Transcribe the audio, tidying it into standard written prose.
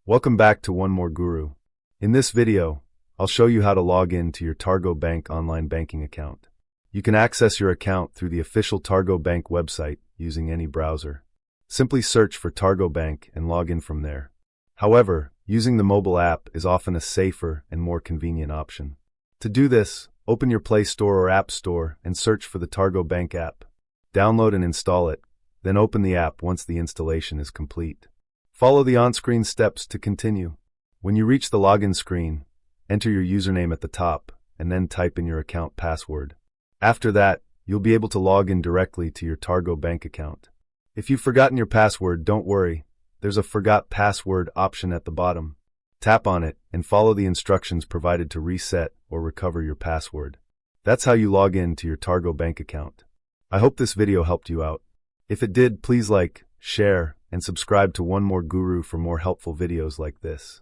Welcome back to One More Guru. In this video, I'll show you how to log in to your Targo Bank online banking account. You can access your account through the official Targo Bank website using any browser. Simply search for Targo Bank and log in from there. However, using the mobile app is often a safer and more convenient option. To do this, open your Play Store or App Store and search for the Targo Bank app. Download and install it, then open the app once the installation is complete. Follow the on-screen steps to continue. When you reach the login screen, enter your username at the top and then type in your account password. After that, you'll be able to log in directly to your Targo Bank account. If you've forgotten your password, don't worry. There's a Forgot Password option at the bottom. Tap on it and follow the instructions provided to reset or recover your password. That's how you log in to your Targo Bank account. I hope this video helped you out. If it did, please like, share, and subscribe to One More Guru for more helpful videos like this.